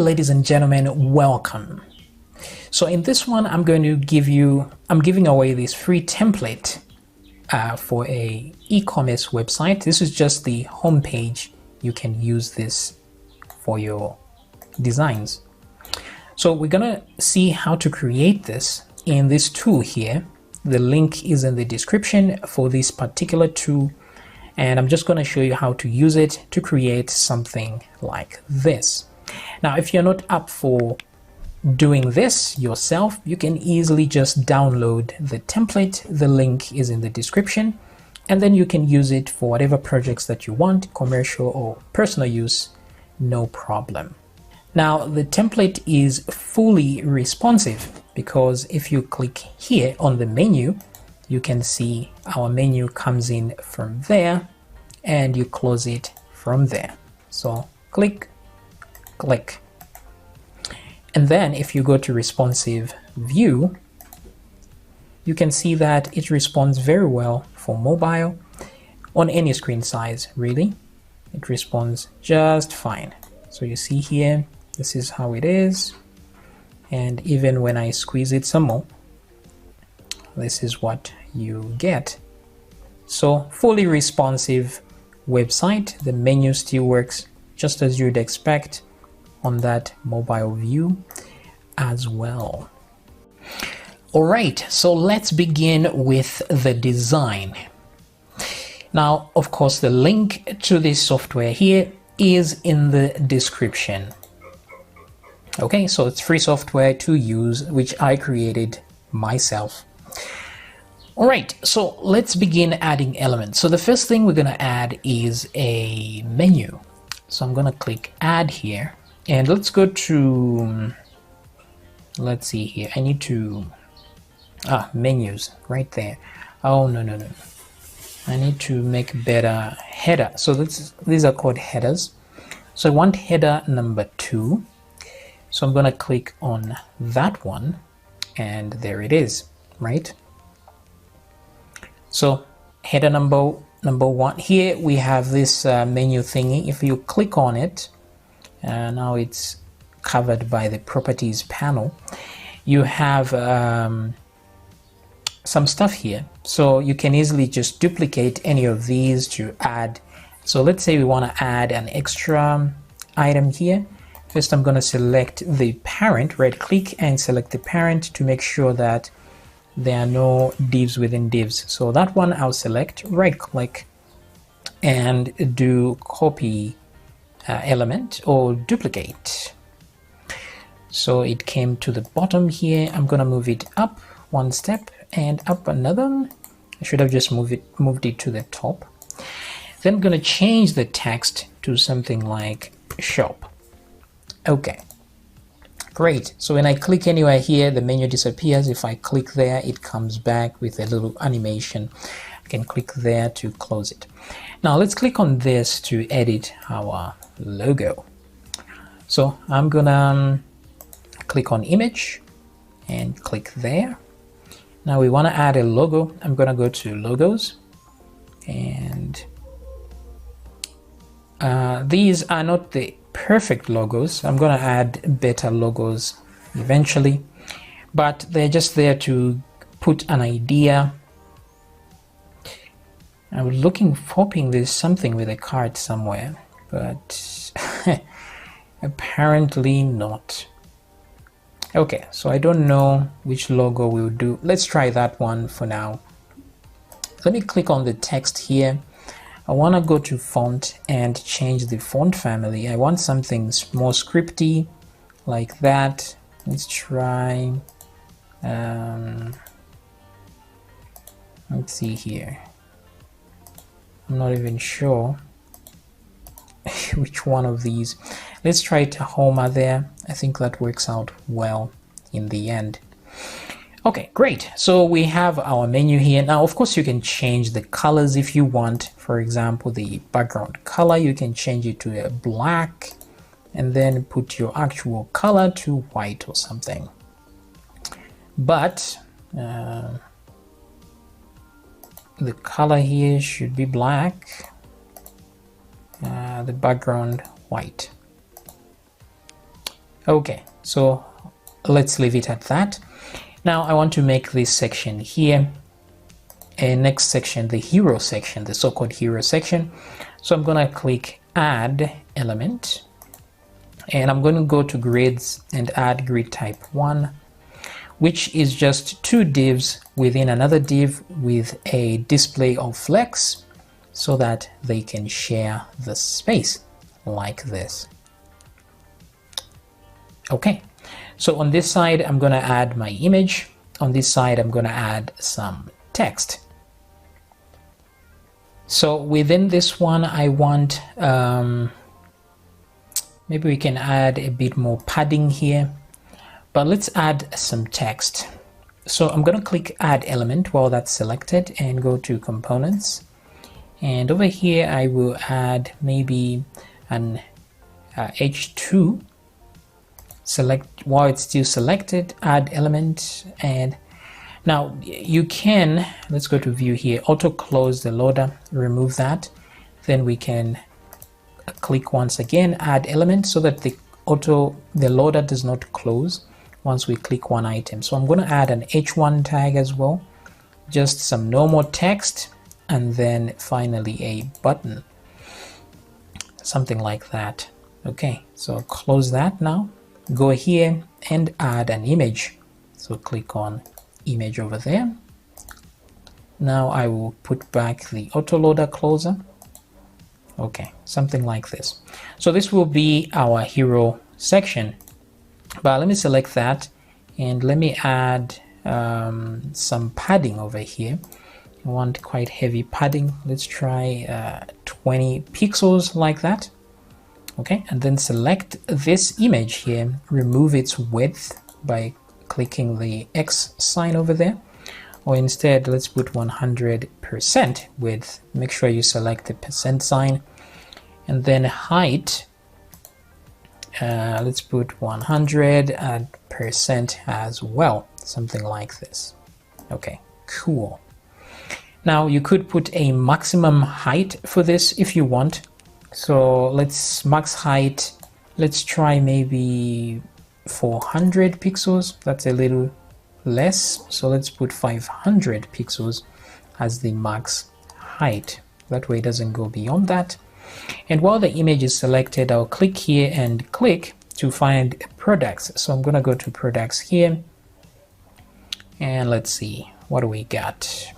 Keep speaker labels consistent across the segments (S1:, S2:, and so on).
S1: ladies and gentlemen, welcome. So in this one, I'm giving away this free template for a e-commerce website. This is just the home page. You can use this for your designs. So we're gonna see how to create this in this tool here. The link is in the description for this particular tool, and I'm just gonna show you how to use it to create something like this. Now, if you're not up for doing this yourself, you can easily just download the template. The link is in the description, and then you can use it for whatever projects that you want, commercial or personal use, no problem. Now, the template is fully responsive because if you click here on the menu, you can see our menu comes in from there and you close it from there. So click, click. And then if you go to responsive view, you can see that it responds very well for mobile on any screen size, really. It responds just fine. So you see here, this is how it is. And even when I squeeze it some more, this is what you get. So fully responsive website. The menu still works just as you'd expect on that mobile view as well. All right, so let's begin with the design. Now, of course, the link to this software here is in the description. Okay, so it's free software to use, which I created myself. All right, so let's begin adding elements. So the first thing we're gonna add is a menu. So I'm gonna click add here, and let's go to, let's see here. I need to, menus right there. Oh, no. I need to make better header. So these are called headers. So I want header number 2. So I'm gonna click on that one, and there it is, right? So header number 1. Here we have this menu thingy. If you click on it, now it's covered by the properties panel. You have some stuff here. So you can easily just duplicate any of these to add. So let's say we want to add an extra item here. First, I'm going to select the parent, right click and select the parent to make sure that there are no divs within divs. So that one I'll select, right click and do copy element or duplicate. So it came to the bottom here. I'm going to move it up one step and up another. I should have just moved it to the top. Then I'm going to change the text to something like shop. Okay, great. So when I click anywhere here, the menu disappears. If I click there, it comes back with a little animation. I can click there to close it. Now let's click on this to edit our logo. So I'm gonna click on image and click there. Now we want to add a logo. I'm gonna go to logos, and these are not the perfect logos. I'm gonna add better logos eventually, but they're just there to put an idea. I was hoping there's something with a card somewhere, but apparently not. Okay, so I don't know which logo we'll do. Let's try that one for now. Let me click on the text here. I want to go to font and change the font family. I want something more scripty like that. Let's try, let's see here. I'm not even sure which one of these. Let's try Tahoma there. I think that works out well in the end. Okay, great. So we have our menu here. Now, of course, you can change the colors if you want. For example, the background color, you can change it to a black and then put your actual color to white or something. But the color here should be black, the background white. Okay, so let's leave it at that. Now I want to make this section here a next section, the hero section, the so-called hero section. So I'm going to click add element, and I'm going to go to grids and add grid type 1, which is just 2 divs within another div with a display of flex so that they can share the space like this. Okay, so on this side I'm going to add my image. On this side I'm going to add some text. So within this one I want maybe we can add a bit more padding here, but let's add some text. So I'm going to click add element while that's selected and go to components, and over here I will add maybe an h2. Select while it's still selected, add element, and now you can, let's go to view here, auto close the loader, remove that, then we can click once again, add element, so that the loader does not close once we click one item. So I'm going to add an h1 tag as well, just some normal text, and then finally a button, something like that. Okay, so close that. Now go here and add an image, so click on image over there. Now I will put back the autoloader closer. Okay, something like this. So this will be our hero section, but let me select that and let me add some padding over here. I want quite heavy padding. Let's try 20 pixels like that. Okay, and then select this image here, remove its width by clicking the X sign over there, or instead let's put 100% width. Make sure you select the percent sign, and then height, let's put 100% as well, something like this. Okay, cool. Now you could put a maximum height for this if you want. So let's max height, let's try maybe 400 pixels. That's a little less, so let's put 500 pixels as the max height. That way it doesn't go beyond that. And while the image is selected, I'll click here and click to find products. So I'm gonna go to products here, and let's see, what do we got?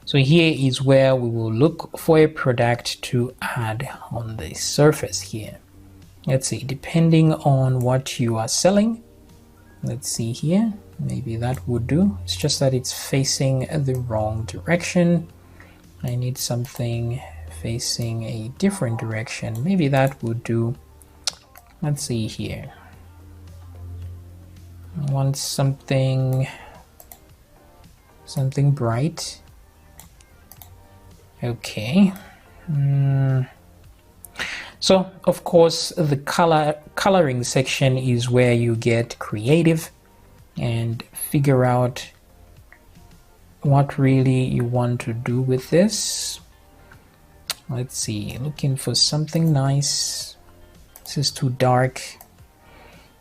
S1: So here is where we will look for a product to add on the surface here. Let's see, depending on what you are selling, let's see here, maybe that would do. It's just that it's facing the wrong direction. I need something facing a different direction. Maybe that would do. Let's see here. I want something bright. Okay. So of course the coloring section is where you get creative and figure out what really you want to do with this. Let's see, looking for something nice. This is too dark.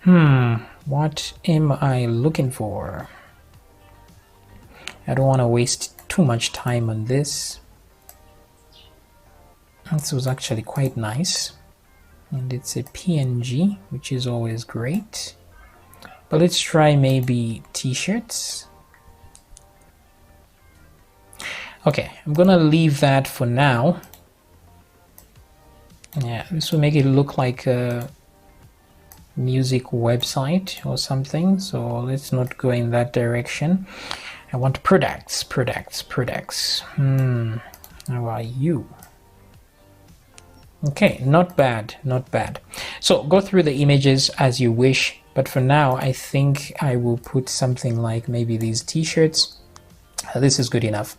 S1: What am I looking for? I don't want to waste too much time on this. This was actually quite nice, and it's a PNG, which is always great. But let's try maybe t-shirts. Okay, I'm gonna leave that for now. Yeah, this will make it look like a music website or something, so let's not go in that direction. I want products. How are you? Okay, not bad. So go through the images as you wish, but for now I think I will put something like maybe these t-shirts. This is good enough.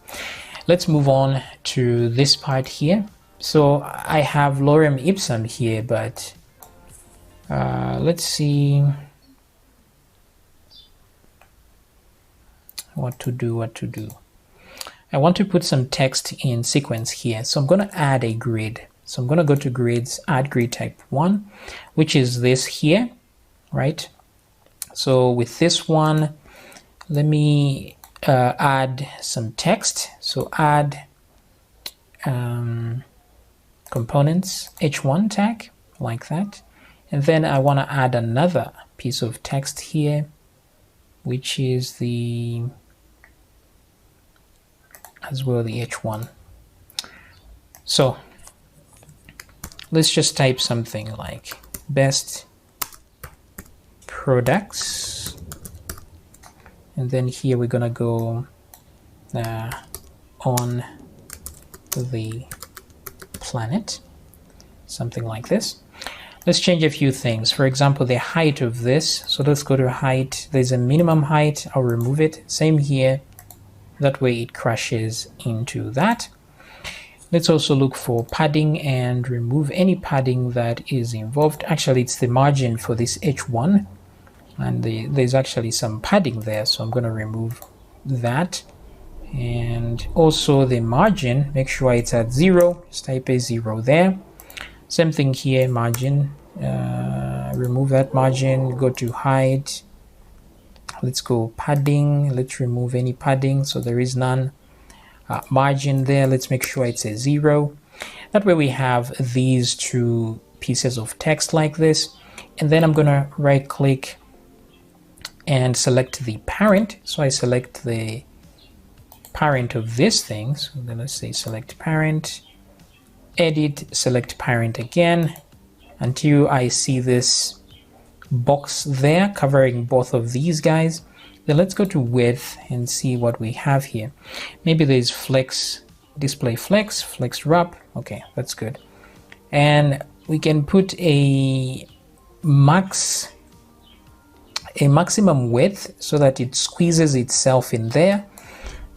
S1: Let's move on to this part here. So I have lorem ipsum here, but let's see what to do. I want to put some text in sequence here, so I'm going to add a grid. So I'm going to go to grids, add grid type 1, which is this here, right? So with this one, let me add some text. So add components h1 tag like that, and then I want to add another piece of text here, which is the h1. So let's just type something like best products, and then here we're gonna go on the planet, something like this. Let's change a few things. For example, the height of this. So let's go to height. There's a minimum height. I'll remove it. Same here. That way it crashes into that. Let's also look for padding and remove any padding that is involved. Actually, it's the margin for this h1, and there's actually some padding there, so I'm going to remove that. And also the margin, make sure it's at 0. Just type a 0 there. Same thing here, margin. Remove that margin. Go to height. Let's go padding. Let's remove any padding, so there is none. Margin there, let's make sure it's a 0. That way we have these two pieces of text like this. And then I'm going to right click and select the parent. So I select the parent of this thing. So then let's say select parent, edit, select parent again, until I see this box there covering both of these guys. Then let's go to width and see what we have here. Maybe there's flex, display flex, flex wrap. Okay, that's good. And we can put a maximum width so that it squeezes itself in there.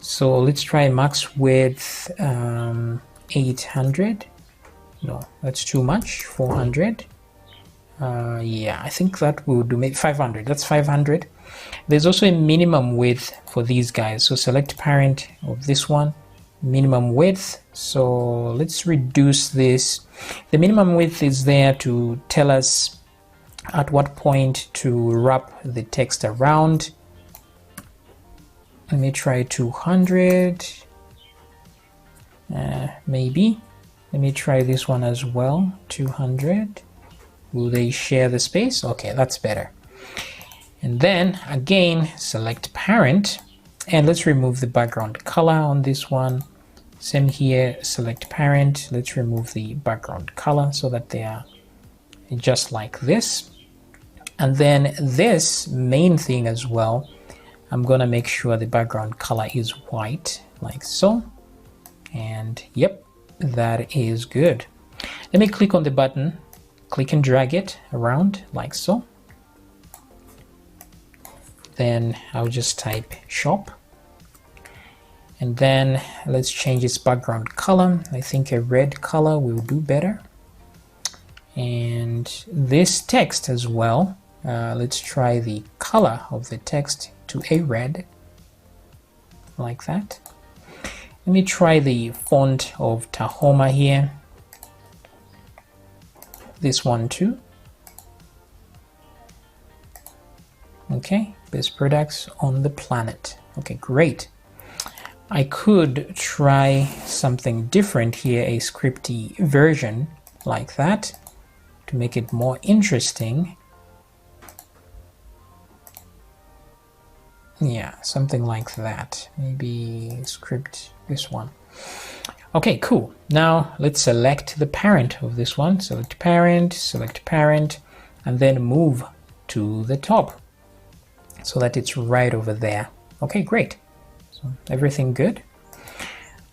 S1: So let's try max width 800. No, that's too much. 400. Yeah, I think that will do. Maybe 500. That's 500. There's also a minimum width for these guys. So select parent of this one, minimum width. So let's reduce this. The minimum width is there to tell us at what point to wrap the text around. Let me try 200. Maybe. Let me try this one as well. 200. Will they share the space? Okay, that's better. And then again, select parent, and let's remove the background color on this one. Same here, select parent. Let's remove the background color so that they are just like this. And then this main thing as well, I'm gonna make sure the background color is white, like so. And yep, that is good. Let me click on the button, click and drag it around like so. Then I'll just type shop, and then let's change its background color. I think a red color will do better. And this text as well, let's try the color of the text to a red, like that. Let me try the font of Tahoma here, this one too. Okay, best products on the planet. Okay, great. I could try something different here, a scripty version like that, to make it more interesting. Yeah, something like that. Maybe script this one. Okay, cool. Now let's select the parent of this one. Select parent, and then move to the top so that it's right over there. Okay, great. So everything good.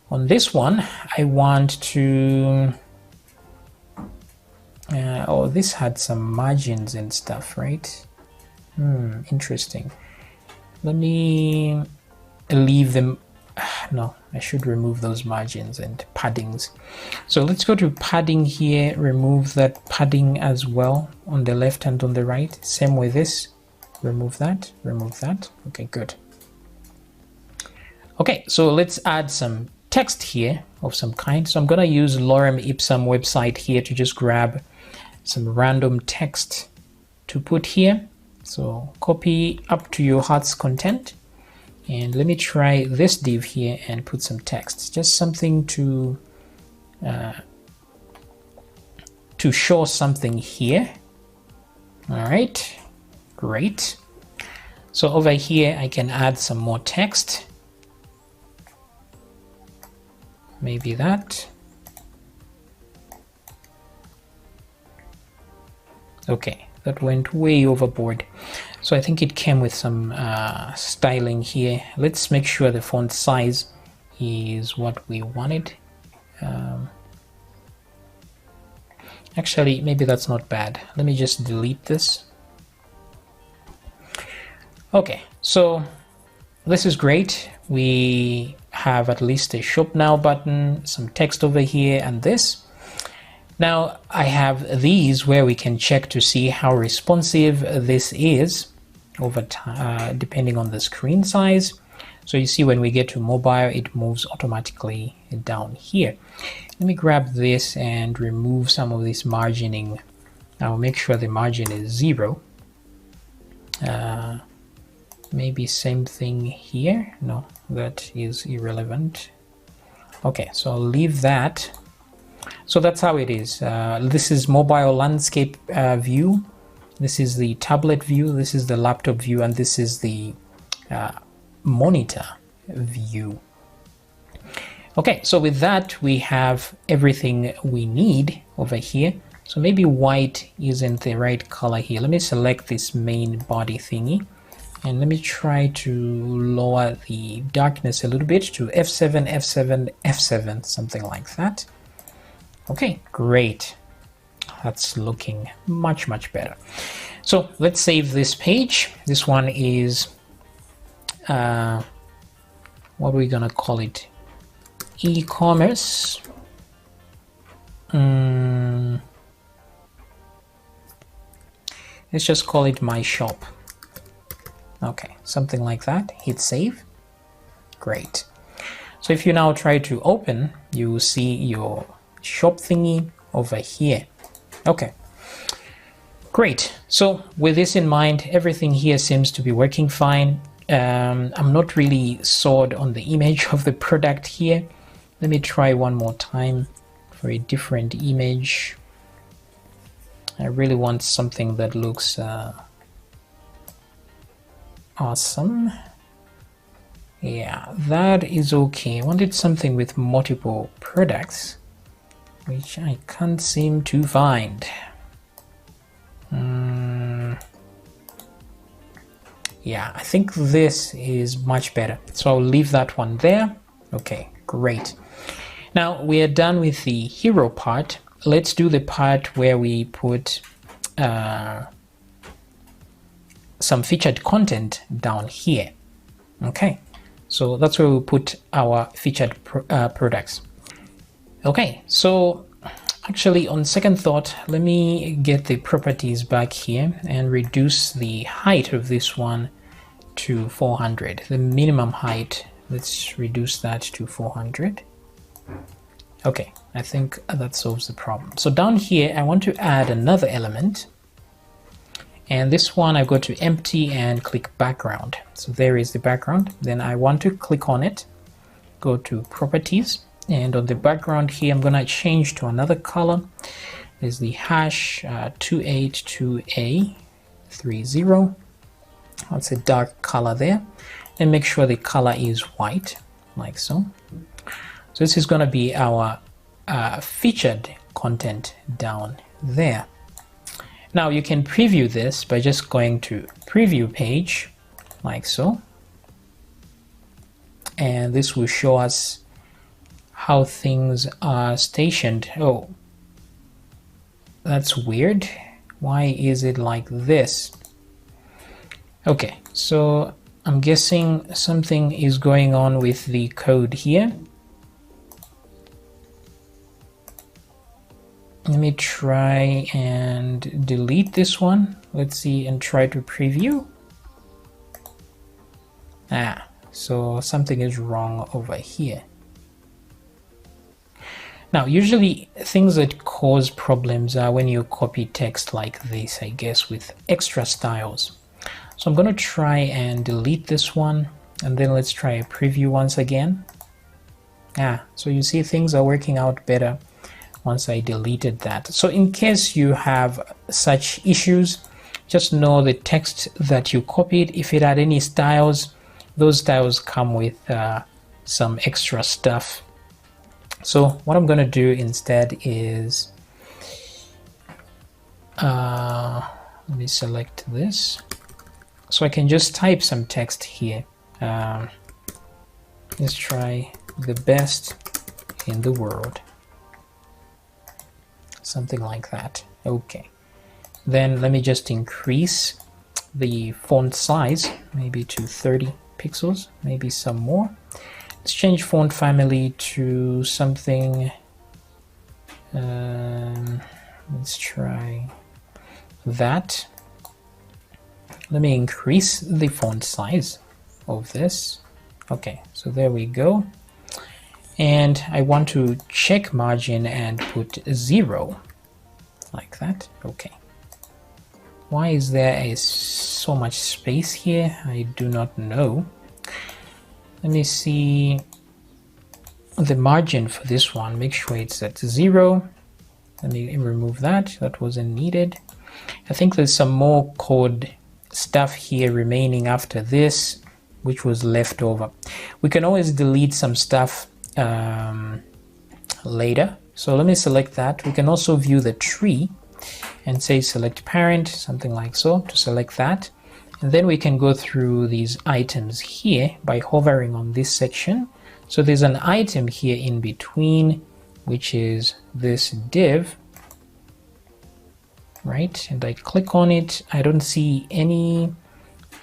S1: On this one, I want to... oh, this had some margins and stuff, right? Interesting. Let me leave them. No, I should remove those margins and paddings. So let's go to padding here, remove that padding as well on the left and on the right. Same with this. Remove that, remove that. Okay, good. Okay, so let's add some text here of some kind. So I'm going to use lorem ipsum website here to just grab some random text to put here. So copy up to your heart's content. And let me try this div here and put some text, just something to show something here. All right, great. So over here, I can add some more text. Maybe that. Okay, that went way overboard. So I think it came with some styling here. Let's make sure the font size is what we wanted. Actually, maybe that's not bad. Let me just delete this. Okay, so this is great. We have at least a shop now button, some text over here, and this. Now I have these where we can check to see how responsive this is over time, depending on the screen size. So you see when we get to mobile, it moves automatically down here. Let me grab this and remove some of this margining. I'll make sure the margin is 0. Maybe same thing here. No, that is irrelevant. Okay, so I'll leave that. So that's how it is. This is mobile landscape view. This is the tablet view. This is the laptop view, and this is the monitor view. Okay, so with that, we have everything we need over here. So maybe white isn't the right color here. Let me select this main body thingy. And let me try to lower the darkness a little bit to F7, F7, F7, something like that. Okay, great. That's looking much, much better. So let's save this page. This one is, what are we gonna call it? E-commerce. Let's just call it my shop. Okay, something like that. Hit save. Great. So if you now try to open, you will see your shop thingy over here. Okay, great. So with this in mind, everything here seems to be working fine. I'm not really sold on the image of the product here. Let me try one more time for a different image. I really want something that looks awesome. Yeah, that is okay. I wanted something with multiple products, which I can't seem to find. Yeah, I think this is much better. So I'll leave that one there. Okay, great. Now we are done with the hero part. Let's do the part where we put some featured content down here. Okay, so that's where we put our featured products. Okay, so actually on second thought, let me get the properties back here and reduce the height of this one to 400. The minimum height, let's reduce that to 400. Okay, I think that solves the problem. So down here, I want to add another element. And this one, I go to empty and click background. So there is the background. Then I want to click on it, go to properties. And on the background here, I'm gonna change to another color. There's the hash 282A30. That's a dark color there. And make sure the color is white, like so. So this is gonna be our featured content down there. Now you can preview this by just going to preview page, like so. And this will show us how things are stationed. Oh, that's weird. Why is it like this? Okay, so I'm guessing something is going on with the code here. Let me try and delete this one. Let's see and try to preview. So something is wrong over here. Now, usually things that cause problems are when you copy text like this, I guess, with extra styles. So I'm going to try and delete this one, and then let's try a preview once again. So you see things are working out better once I deleted that. So in case you have such issues, just know the text that you copied, if it had any styles, those styles come with some extra stuff. So what I'm going to do instead is, let me select this. So I can just type some text here. Let's try the best in the world. Something like that. Okay. Then let me just increase the font size, maybe to 30 pixels, maybe some more. Let's change font family to something. Let's try that. Let me increase the font size of this. Okay, so there we go. And I want to check margin and put 0, like that. Okay. Why is there so much space here? I do not know. Let me see the margin for this one. Make sure it's at 0. Let me remove that. That wasn't needed. I think there's some more code stuff here remaining after this, which was left over. We can always delete some stuff later. So let me select that. We can also view the tree and say select parent, something like so, to select that. And then we can go through these items here by hovering on this section. So there's an item here in between, which is this div, right? And I click on it. I don't see any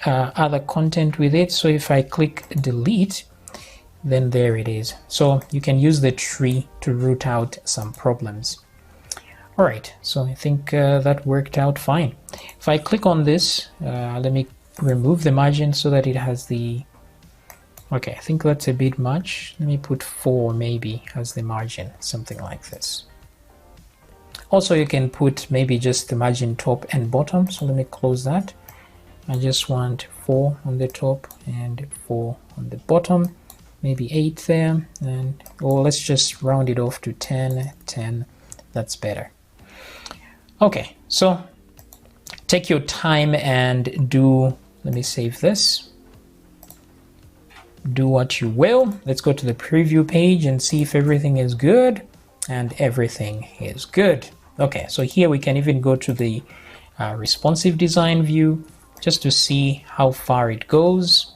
S1: other content with it. So if I click delete, then there it is. So you can use the tree to root out some problems. All right, so I think that worked out fine. If I click on this, let me remove the margin so that it has the, okay, I think that's a bit much. Let me put 4 maybe as the margin, something like this. Also, you can put maybe just the margin top and bottom. So let me close that. I just want 4 on the top and 4 on the bottom, maybe 8 there. And or let's just round it off to 10, 10, that's better. Okay, so take your time and do, let me save this. Do what you will. Let's go to the preview page and see if everything is good, and everything is good. Okay, so here we can even go to the responsive design view just to see how far it goes.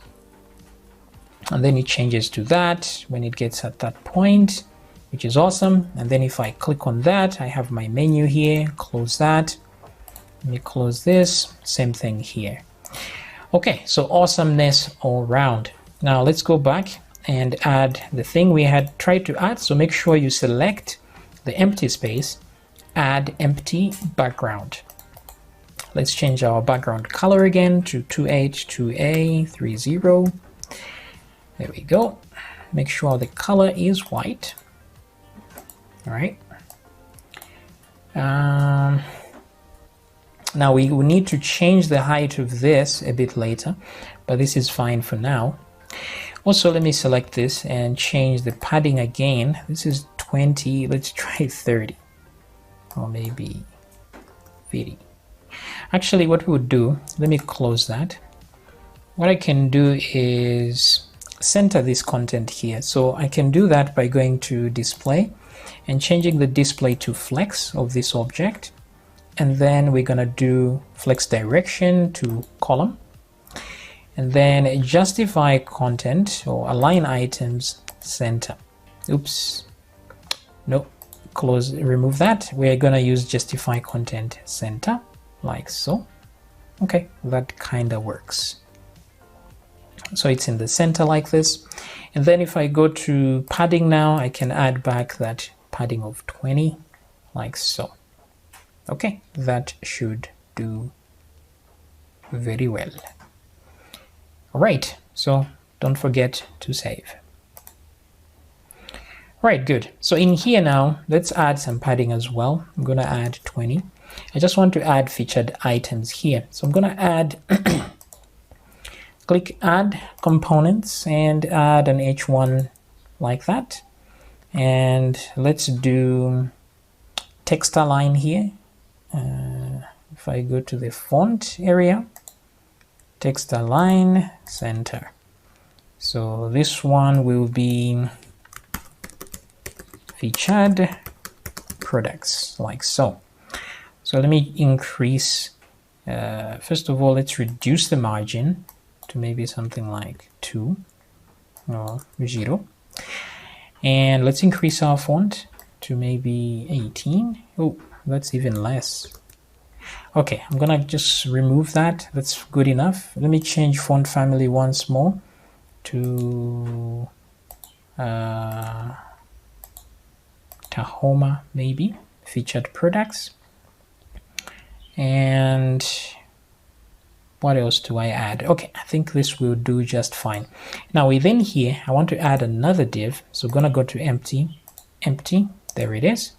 S1: And then it changes to that when it gets at that point, which is awesome. And then if I click on that, I have my menu here, close that. Let me close this, same thing here. Okay, so awesomeness all around. Now let's go back and add the thing we had tried to add. So make sure you select the empty space, add empty background. Let's change our background color again to 2H2A30. There we go. Make sure the color is white. All right. Now we will need to change the height of this a bit later, but this is fine for now. Also, let me select this and change the padding again. This is 20. Let's try 30 or maybe 50. Actually, what we would do, let me close that. What I can do is center this content here. So I can do that by going to display and changing the display to flex of this object. And then we're going to do flex direction to column. And then justify content or align items center. Oops. No, close, remove that. We're going to use justify content center like so. Okay, that kind of works. So it's in the center like this. And then if I go to padding now, I can add back that padding of 20 like so. Okay, that should do very well. All right, so don't forget to save. Right, good. So in here now, let's add some padding as well. I'm going to add 20. I just want to add featured items here. So I'm going to add, click add components and add an H1 like that. And let's do text align here. If I go to the font area, text align center. So this one will be featured products like so. So let me increase, first of all, let's reduce the margin to maybe something like 2 or 0. And let's increase our font to maybe 18. Oh, that's even less. Okay, I'm gonna just remove that. That's good enough. Let me change font family once more to Tahoma, maybe, featured products. And what else do I add? Okay, I think this will do just fine. Now within here, I want to add another div. So I'm gonna go to empty, there it is.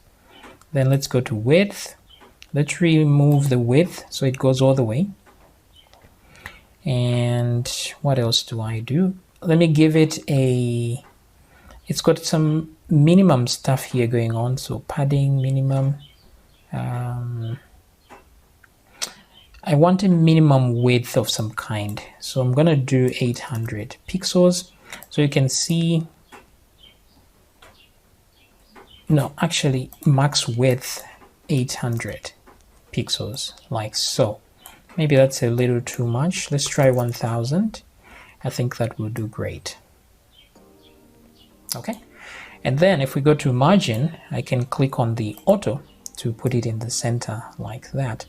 S1: Then let's go to width. Let's remove the width so it goes all the way. And what else do I do? Let me give it a, it's got some minimum stuff here going on. So padding minimum. I want a minimum width of some kind. So I'm gonna do 800 pixels. So you can see, no, actually max width 800 pixels, like so. Maybe that's a little too much. Let's try 1000. I think that will do great. Okay. And then if we go to margin, I can click on the auto to put it in the center like that.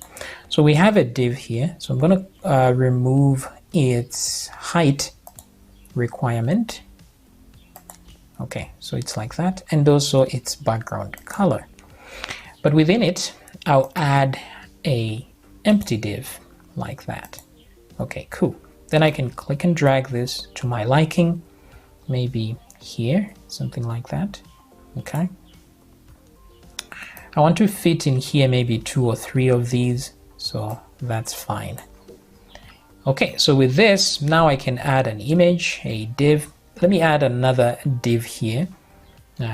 S1: So we have a div here. So I'm going to remove its height requirement. Okay, so it's like that. And also its background color. But within it, I'll add a empty div like that. Okay, cool. Then I can click and drag this to my liking, maybe here, something like that. Okay. I want to fit in here maybe 2 or 3 of these, so that's fine. Okay, so with this, now I can add an image, a div. Let me add another div here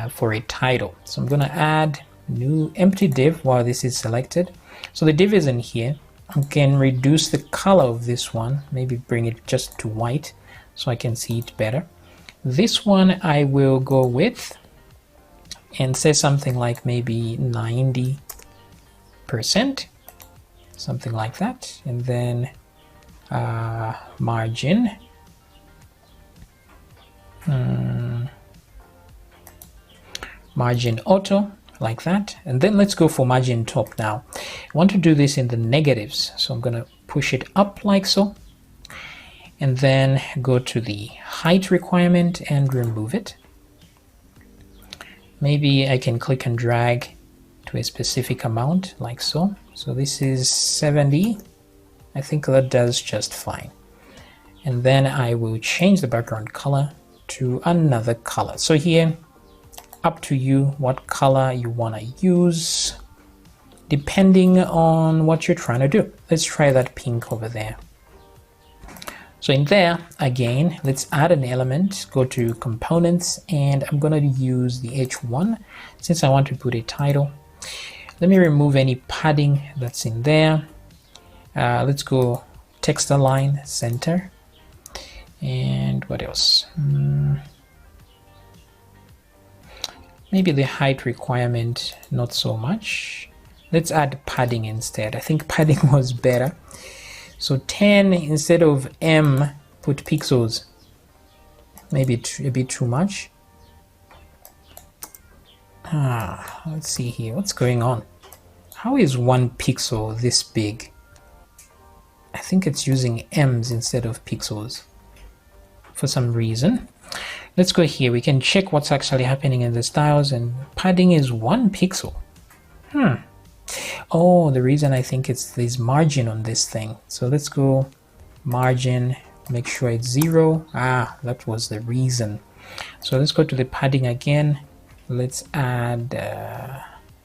S1: for a title. So I'm going to add new empty div while this is selected. So the div is in here. I can reduce the color of this one, maybe bring it just to white so I can see it better. This one I will go with and say something like maybe 90%, something like that. And then margin. Margin auto, like that. And then let's go for margin top now. I want to do this in the negatives. So I'm going to push it up like so. And then go to the height requirement and remove it. Maybe I can click and drag to a specific amount like so. So this is 70. I think that does just fine. And then I will change the background color to another color. So here, up to you what color you want to use, depending on what you're trying to do. Let's try that pink over there. So in there, again, let's add an element, go to components, and I'm going to use the H1 since I want to put a title. Let me remove any padding that's in there. Let's go text align center. And what else? Maybe the height requirement, not so much. Let's add padding instead. I think padding was better. So 10 instead of M, put pixels. Maybe a bit too much. Let's see here. What's going on? How is 1 pixel this big? I think it's using M's instead of pixels for some reason. Let's go here. We can check what's actually happening in the styles, and padding is 1 pixel. Oh, the reason I think it's this margin on this thing. So let's go margin, make sure it's 0. That was the reason. So let's go to the padding again. let's add,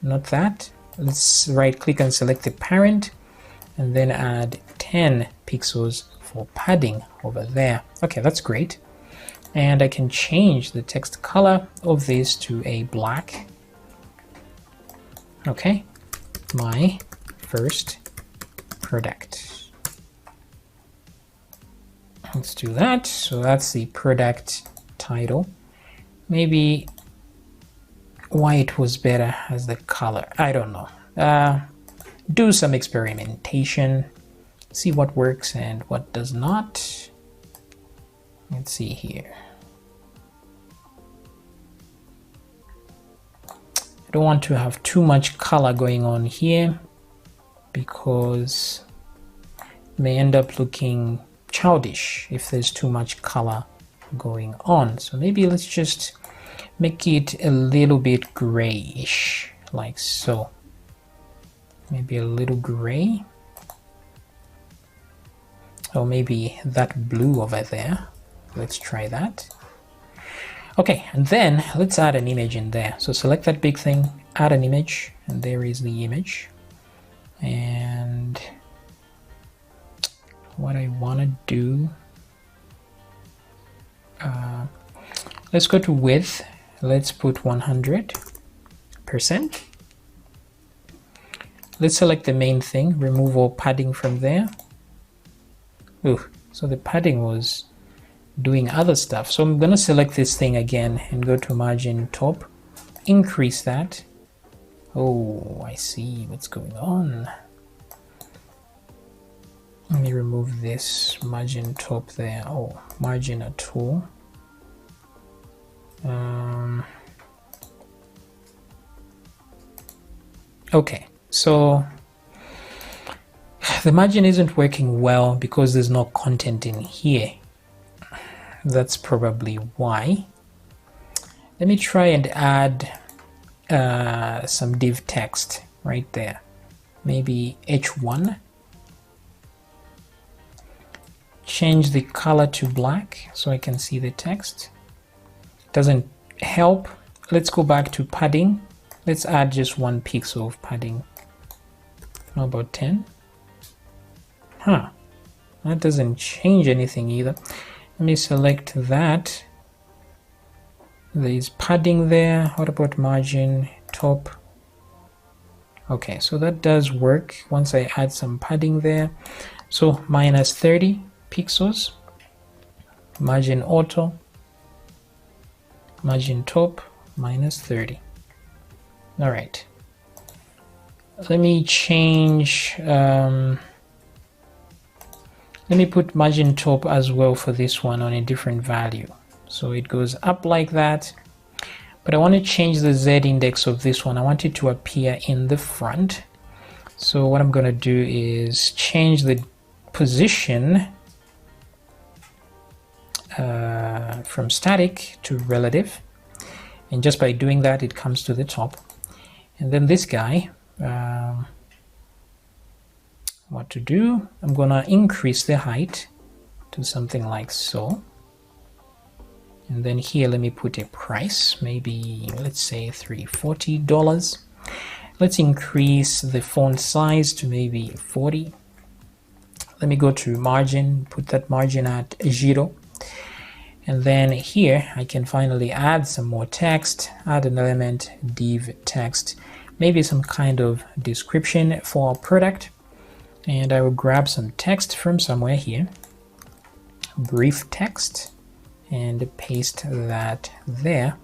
S1: not that. Let's right click and select the parent and then add 10 pixels for padding over there. Okay, that's great. And I can change the text color of this to a black. Okay, my first product. Let's do that. So that's the product title. Maybe white was better as the color. I don't know. Do some experimentation, see what works and what does not. Let's see here. I don't want to have too much color going on here because it may end up looking childish if there's too much color going on. So maybe let's just make it a little bit grayish, like so. Maybe a little gray. Or maybe that blue over there. Let's try that. Okay, and then let's add an image in there. So select that big thing, add an image, and there is the image. And what I want to do, let's go to width. Let's put 100%. Let's select the main thing, remove all padding from there. Ooh, so the padding was doing other stuff. So I'm going to select this thing again and go to margin top, increase that. Oh, I see what's going on. Let me remove this margin top there. Oh, margin at tool. Okay, so the margin isn't working well because there's no content in here. That's probably why. Let me try and add some div text right there. Maybe H1. Change the color to black so I can see the text. Doesn't help. Let's go back to padding. Let's add just 1 pixel of padding. How about 10? Huh. That doesn't change anything either. Let me select that. There's padding there. What about margin top? Okay, so that does work once I add some padding there. So minus 30 pixels. Margin auto. Margin top minus 30. All right. Let me change. Let me put margin top as well for this one on a different value. So it goes up like that. But I want to change the Z index of this one. I want it to appear in the front. So what I'm going to do is change the position from static to relative. And just by doing that, it comes to the top. And then this guy, what to do? I'm going to increase the height to something like so. And then here, let me put a price, maybe let's say $340. Let's increase the font size to maybe 40. Let me go to margin, put that margin at 0. And then here I can finally add some more text, add an element, div text, maybe some kind of description for our product. And I will grab some text from somewhere here, brief text, and paste that there.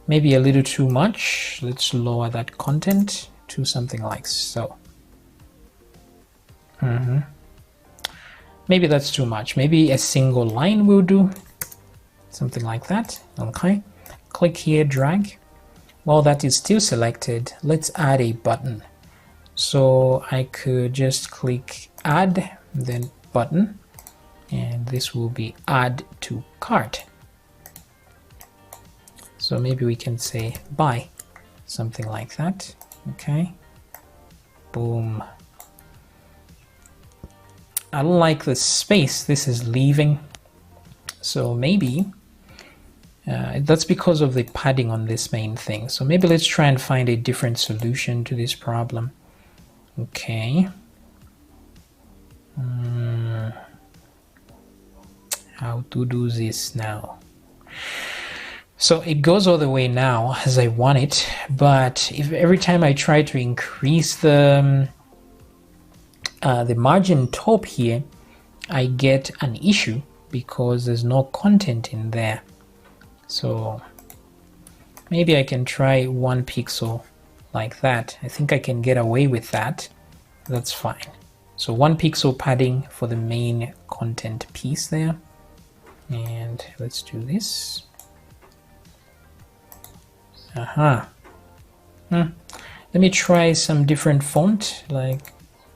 S1: Maybe a little too much. Let's lower that content to something like so. Maybe that's too much. Maybe a single line will do. Something like that. Okay. Click here, drag. While that is still selected, let's add a button. So I could just click add, then button, and this will be add to cart. So maybe we can say buy, something like that. Okay. Boom. I don't like the space this is leaving. So maybe That's because of the padding on this main thing. So maybe let's try and find a different solution to this problem. Okay. How to do this now? So it goes all the way now as I want it, but if every time I try to increase the margin top here, I get an issue because there's no content in there. So maybe I can try 1 pixel like that. I think I can get away with that. That's fine. So 1 pixel padding for the main content piece there. And let's do this. Let me try some different font like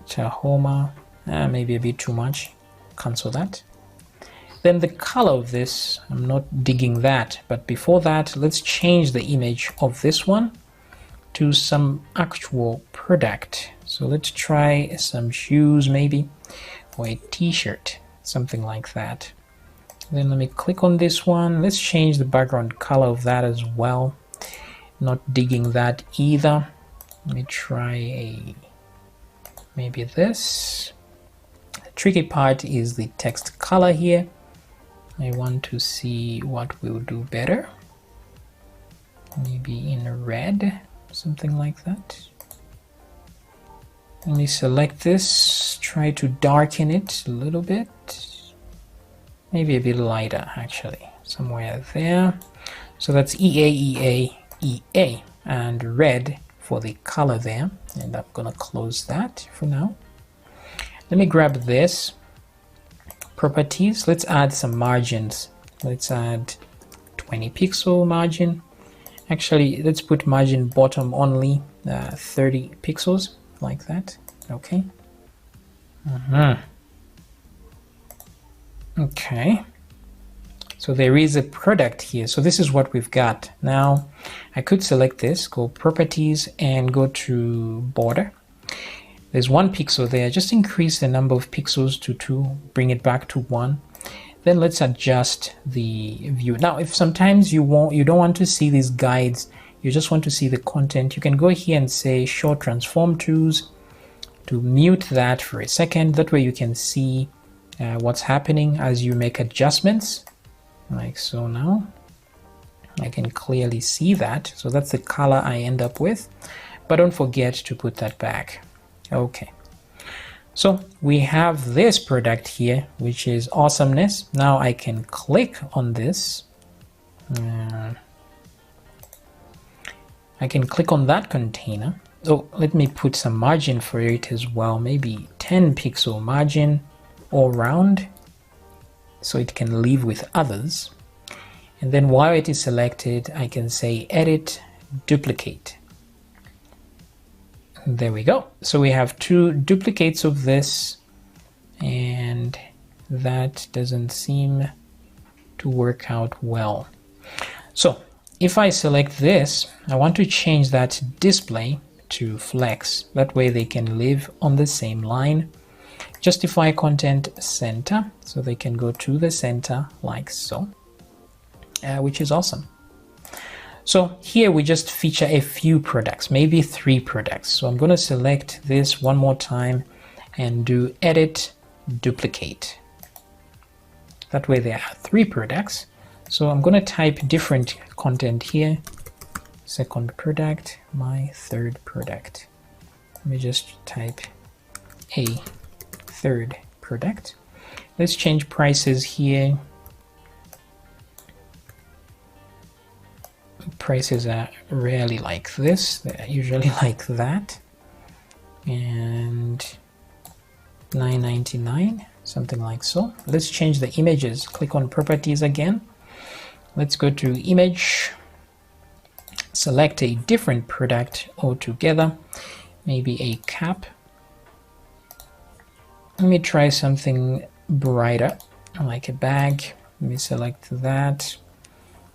S1: Tahoma. Maybe a bit too much. Cancel that. Then the color of this, I'm not digging that, but before that, let's change the image of this one to some actual product. So let's try some shoes maybe, or a t-shirt, something like that. Then let me click on this one. Let's change the background color of that as well. Not digging that either. Let me try maybe this. The tricky part is the text color here. I want to see what will do better. Maybe in red, something like that. Let me select this, try to darken it a little bit. Maybe a bit lighter actually, somewhere there. So that's EA, and red for the color there. And I'm gonna close that for now. Let me grab this. Properties, let's add some margins. Let's add 20 pixel margin. Actually, let's put margin bottom only, 30 pixels, like that. Okay. Okay. So there is a product here. So this is what we've got. Now, I could select this, go properties, and go to border. There's 1 pixel there. Just increase the number of pixels to 2, bring it back to 1. Then let's adjust the view. Now, if sometimes you don't want to see these guides, you just want to see the content, you can go here and say show transform tools to mute that for a second. That way you can see what's happening as you make adjustments, like so. Now I can clearly see that. So that's the color I end up with, but don't forget to put that back. Okay, so we have this product here, which is awesomeness. Now I can click on this. I can click on that container. Oh, let me put some margin for it as well, maybe 10 pixel margin all round, so it can live with others. And then while it is selected, I can say edit, duplicate. There we go. So we have 2 duplicates of this, and that doesn't seem to work out well. So if I select this, I want to change that display to flex. That way they can live on the same line. Justify content center, so they can go to the center like so, which is awesome. So here we just feature a few products, maybe 3 products. So I'm going to select this one more time and do edit, duplicate. That way there are 3 products. So I'm going to type different content here. Second product, my third product. Let me just type a third product. Let's change prices here. Prices are rarely like this, they're usually like that. And $9.99, something like so. Let's change the images. Click on properties again. Let's go to image, select a different product altogether, maybe a cap. Let me try something brighter, like a bag. Let me select that.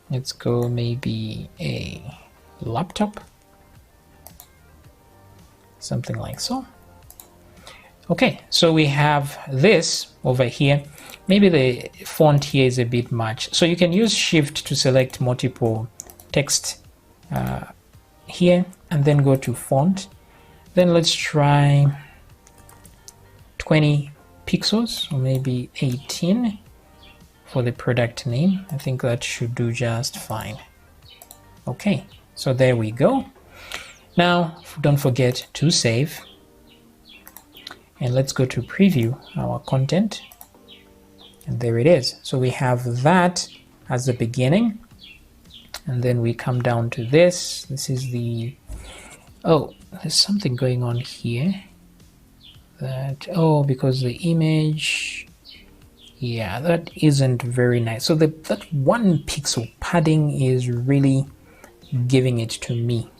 S1: Let's go maybe a laptop, something like so. Okay, so we have this over here. Maybe the font here is a bit much. So you can use Shift to select multiple text here and then go to font. Then let's try 20 pixels or maybe 18 for the product name. I think that should do just fine. Okay, so there we go. Now don't forget to save, and let's go to preview our content, and there it is. So we have that as the beginning, and then we come down to this. This is the, oh, there's something going on here. That, oh, because the image, yeah, that isn't very nice. So that 1 pixel padding is really giving it to me.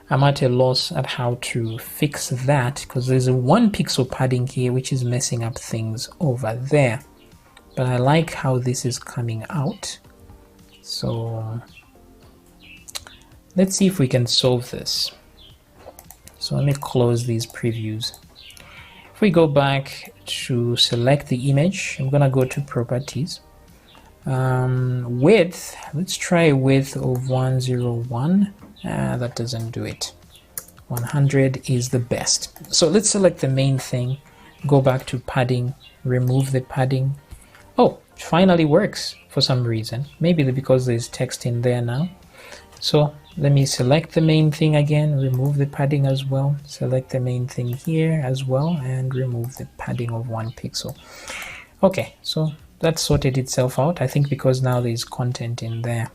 S1: I'm at a loss at how to fix that, because there's a 1 pixel padding here which is messing up things over there. But I like how this is coming out. So let's see if we can solve this. So let me close these previews. If we go back to select the image, I'm gonna go to properties. Width, let's try a width of 101. That doesn't do it. 100 is the best. So let's select the main thing, go back to padding, remove the padding. Oh, it finally works for some reason. Maybe because there's text in there now. So let me select the main thing again, remove the padding as well, select the main thing here as well, and remove the padding of 1 pixel. Okay, so that sorted itself out, I think, because now there's content in there.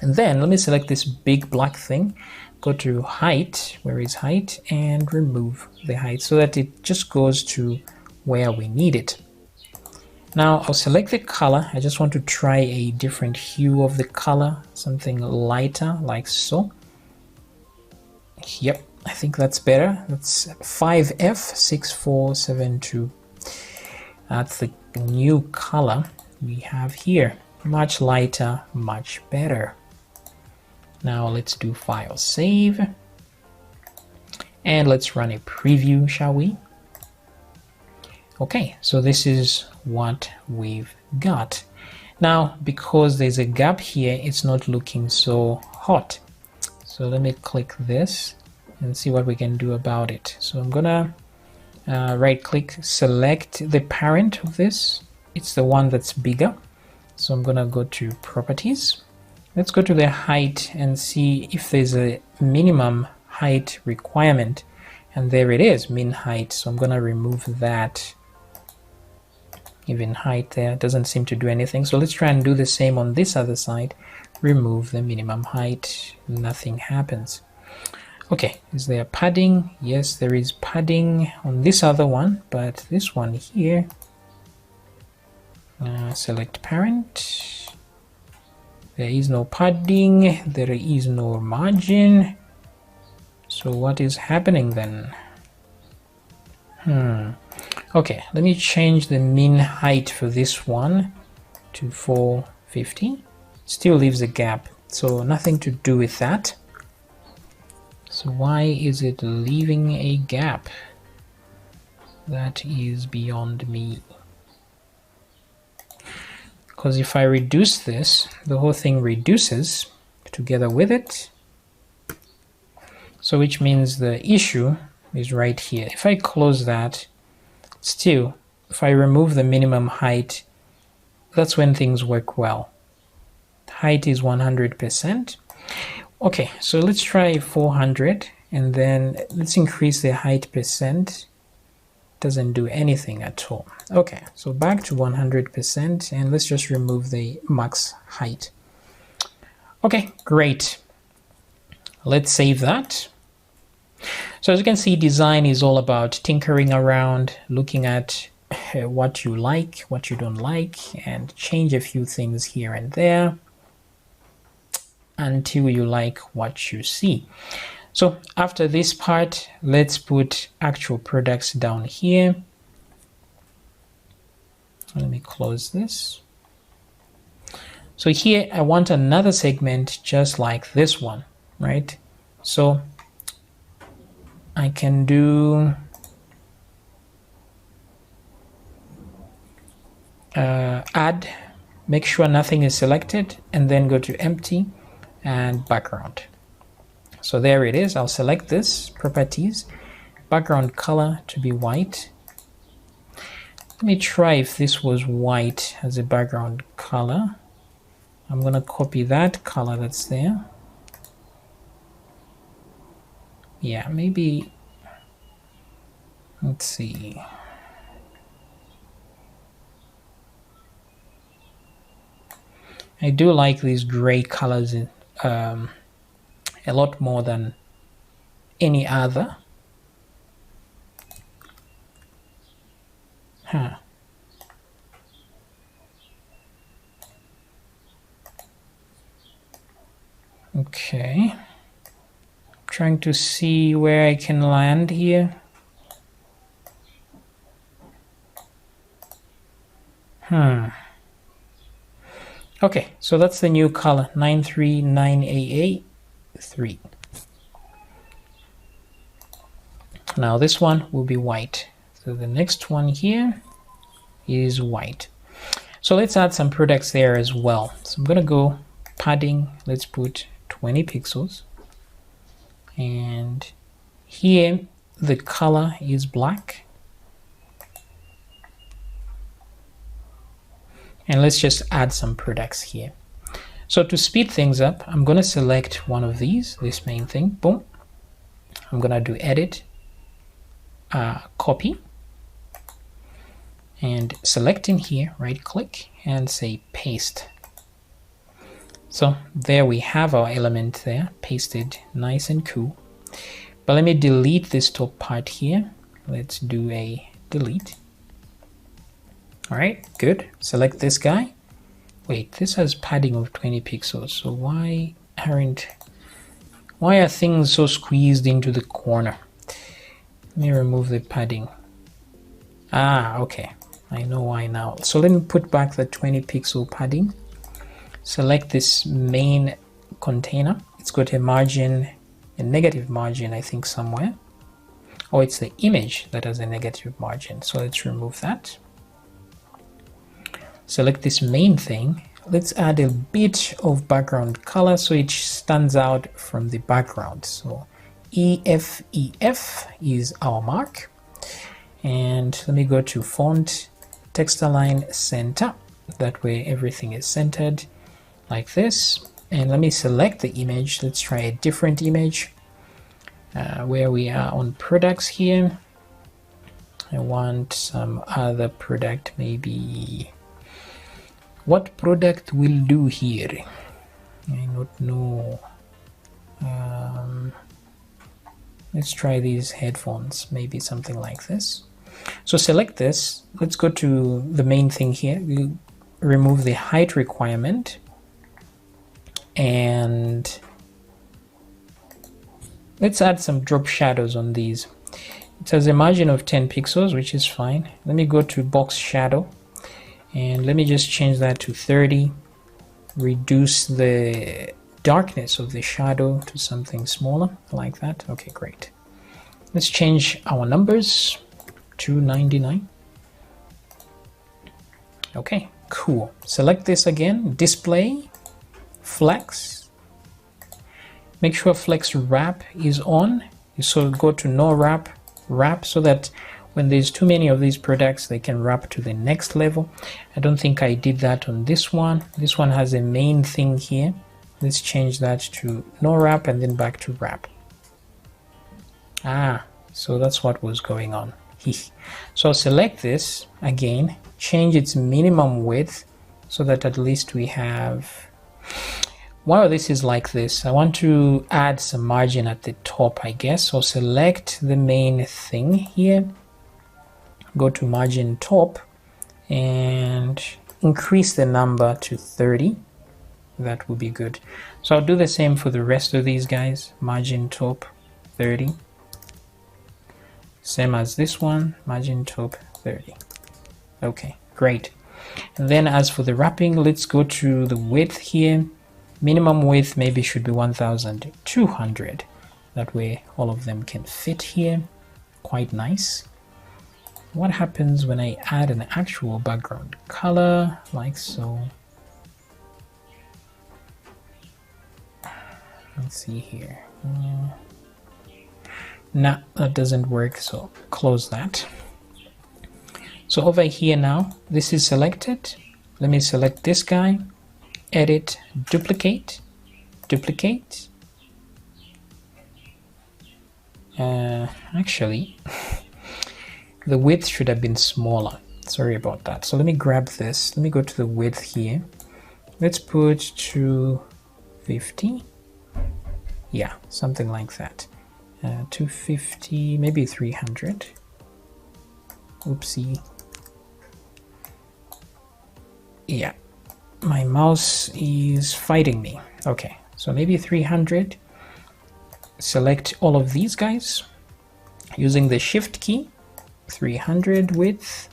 S1: And then let me select this big black thing, go to height, where is height, and remove the height so that it just goes to where we need it. Now I'll select the color. I just want to try a different hue of the color, something lighter like so. Yep, I think that's better. That's 5F6472. That's the new color we have here. Much lighter, much better. Now let's do file save. And let's run a preview, shall we? Okay, so this is what we've got. Now, because there's a gap here, it's not looking so hot. So let me click this and see what we can do about it. So I'm gonna right click, select the parent of this. It's the one that's bigger. So I'm gonna go to properties. Let's go to the height and see if there's a minimum height requirement. And there it is, min height. So I'm gonna remove that. Even height there doesn't seem to do anything. So let's try and do the same on this other side. Remove the minimum height. Nothing happens. Okay, is there padding? Yes, there is padding on this other one, but this one here, select parent. There is no padding. There is no margin. So what is happening then? Okay, let me change the min height for this one to 450. Still leaves a gap, so nothing to do with that. So why is it leaving a gap? That is beyond me. Because if I reduce this, the whole thing reduces together with it. So which means the issue is right here. If I close that, still, if I remove the minimum height, that's when things work well. Height is 100%. Okay, so let's try 400 and then let's increase the height percent. Doesn't do anything at all. Okay, so back to 100% and let's just remove the max height. Okay, great. Let's save that. So as you can see, design is all about tinkering around, looking at what you like, what you don't like, and change a few things here and there until you like what you see. So after this part, let's put actual products down here. Let me close this. So here I want another segment just like this one, right? So I can do add, make sure nothing is selected, and then go to empty and background. So there it is. I'll select this properties, background color to be white. Let me try if this was white as a background color. I'm going to copy that color that's there. Yeah, maybe, let's see. I do like these gray colors a lot more than any other. Huh. Okay. Trying to see where I can land here. Okay, so that's the new color, 939AA3. Now this one will be white. So the next one here is white. So let's add some products there as well. So I'm gonna go padding, let's put 20 pixels. And here the color is black. And let's just add some products here. So to speed things up, I'm going to select one of these, this main thing, boom. I'm going to do edit, copy, and select in here, right click, and say paste. So there we have our element there, pasted, nice and cool. But let me delete this top part here. Let's do a delete. All right, good. Select this guy. Wait, this has padding of 20 pixels. So why are things so squeezed into the corner? Let me remove the padding. Ah, okay. I know why now. So let me put back the 20 pixel padding. Select this main container. It's got a margin, a negative margin, I think somewhere. Oh, it's the image that has a negative margin. So let's remove that. Select this main thing. Let's add a bit of background color so it stands out from the background. So EF is our mark. And let me go to font, text align, center. That way everything is centered like this. And let me select the image. Let's try a different image where we are on products here. I want some other product, maybe. What product will do here? I don't know. Let's try these headphones, maybe something like this. So select this. Let's go to the main thing here. We remove the height requirement and let's add some drop shadows on these. It has a margin of 10 pixels, which is fine. Let me go to box shadow. And let me just change that to 30, reduce the darkness of the shadow to something smaller, like that. Okay, great. Let's change our numbers to 99. Okay, cool. Select this again, display, flex. Make sure flex wrap is on. So go to no wrap, wrap, so that when there's too many of these products, they can wrap to the next level. I don't think I did that on this one. This one has a main thing here. Let's change that to no wrap and then back to wrap. Ah, so that's what was going on. So I'll select this again, change its minimum width so that at least we have, while this is like this, I want to add some margin at the top, I guess. So select the main thing here. Go to margin top and increase the number to 30. That would be good. So I'll do the same for the rest of these guys. Margin top 30. Same as this one, margin top 30. Okay, great. And then as for the wrapping, let's go to the width here. Minimum width maybe should be 1200. That way all of them can fit here. Quite nice. What happens when I add an actual background color, like so? Let's see here. Nah, that doesn't work, so close that. So over here now, this is selected. Let me select this guy, edit, duplicate, duplicate. Actually, the width should have been smaller. Sorry about that. So let me grab this. Let me go to the width here. Let's put 250. Yeah, something like that. 250, maybe 300. Oopsie. Yeah, my mouse is fighting me. Okay, so maybe 300. Select all of these guys using the shift key. 300 width,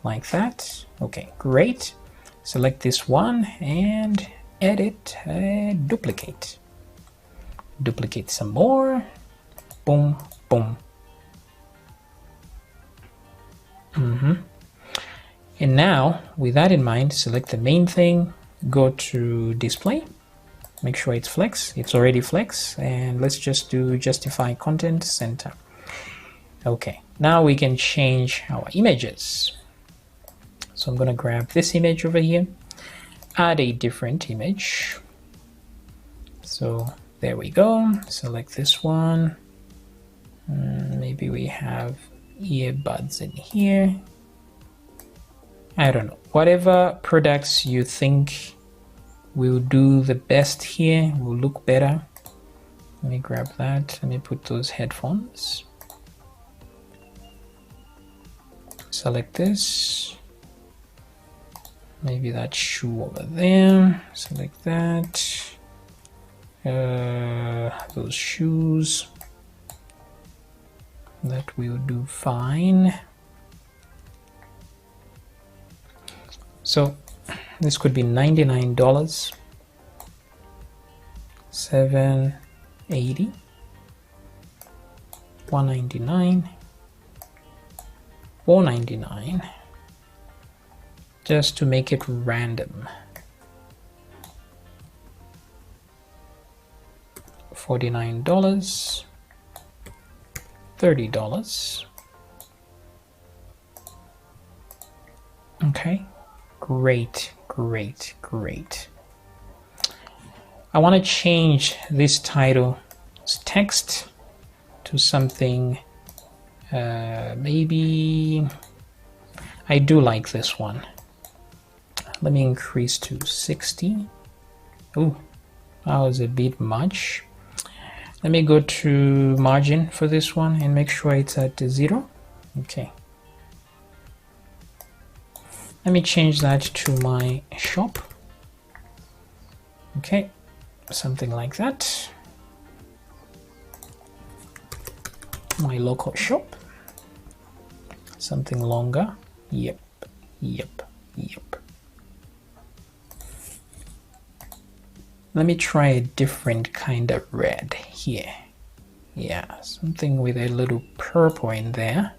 S1: like that. Okay, great. Select this one and edit, duplicate. Duplicate some more. Boom, boom. And now, with that in mind, select the main thing, go to display, make sure it's flex. It's already flex, and let's just do justify content center. Okay, now we can change our images. So I'm going to grab this image over here, add a different image. So there we go. Select this one. Maybe we have earbuds in here. I don't know. Whatever products you think will do the best here, will look better. Let me grab that. Let me put those headphones. Select this. Maybe that shoe over there. Select that. Those shoes. That will do fine. So this could be $99, $7.80, $199, $4.99, just to make it random. $49, $30. Okay. Great, great, great. I want to change this title's text to something, maybe, I do like this one. Let me increase to 60. Oh, that was a bit much. Let me go to margin for this one and make sure it's at 0. Okay. Let me change that to my shop. Okay, something like that. My local shop. Something longer. Yep, yep, yep. Let me try a different kind of red here. Yeah, something with a little purple in there.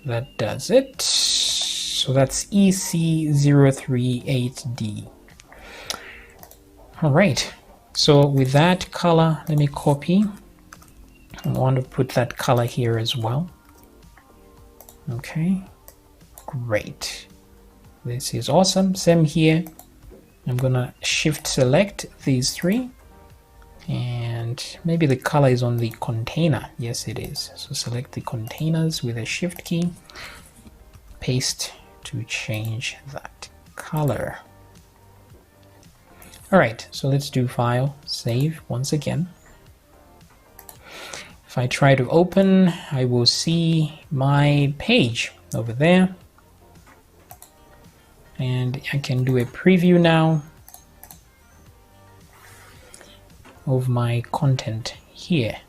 S1: That does it. So that's EC038D. All right, so with that color, let me copy. I want to put that color here as well. Okay, great. This is awesome. Same here. I'm gonna shift select these three, and maybe the color is on the container. Yes, it is. So select the containers with a shift key, paste to change that color. All right, so let's do file, save once again. If I try to open, I will see my page over there. And I can do a preview now of my content here.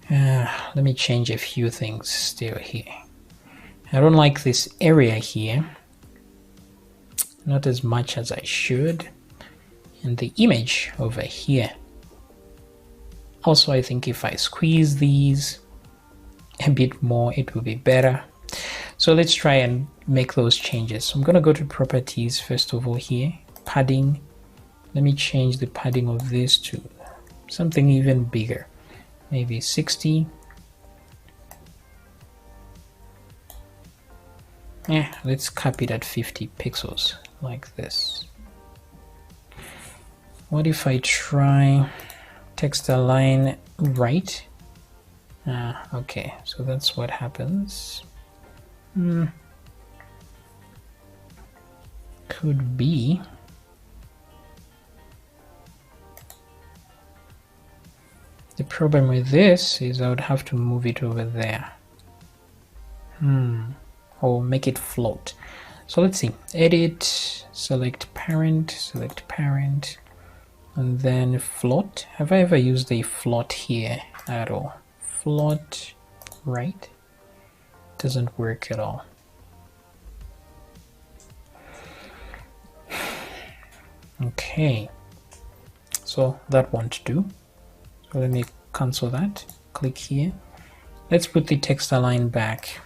S1: Let me change a few things still here. I don't like this area here. not as much as I should. And the image over here. Also, I think if I squeeze these a bit more, it will be better. So let's try and make those changes. So I'm going to go to properties first of all here, padding. Let me change the padding of this to something even bigger, maybe 60. Yeah, let's cap it at 50 pixels like this. What if I try text align right? Okay, so that's what happens. Could be the problem with this is I would have to move it over there. Or make it float. So let's see. Edit, select parent, and then float. Have I ever used a float here at all? Float right? Doesn't work at all. Okay, so that won't do. So let me cancel that. Click here. Let's put the text align back.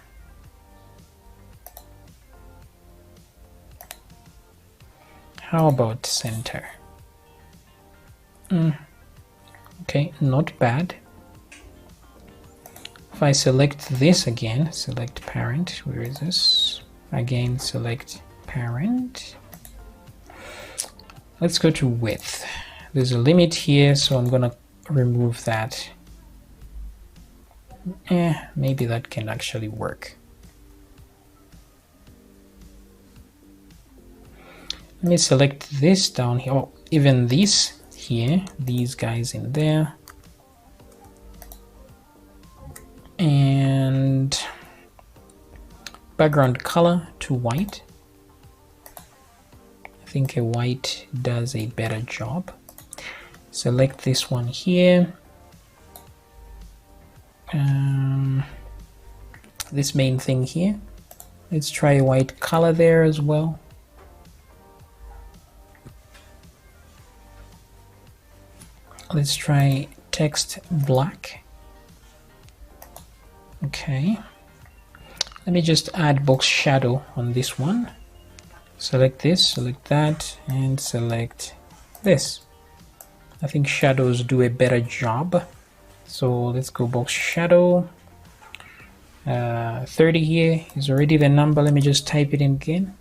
S1: How about center? Okay, not bad. If I select this again, select parent, where is this? Again, select parent. Let's go to width. There's a limit here, so I'm gonna remove that. Maybe that can actually work. Let me select this down here, or even this here, these guys in there. And background color to white. I think a white does a better job. Select this one here. This main thing here. Let's try a white color there as well. Let's try text black. Okay. Let me just add box shadow on this one. Select this, select that, and select this. I think shadows do a better job. So let's go box shadow. 30 here is already the number. Let me just type it in again.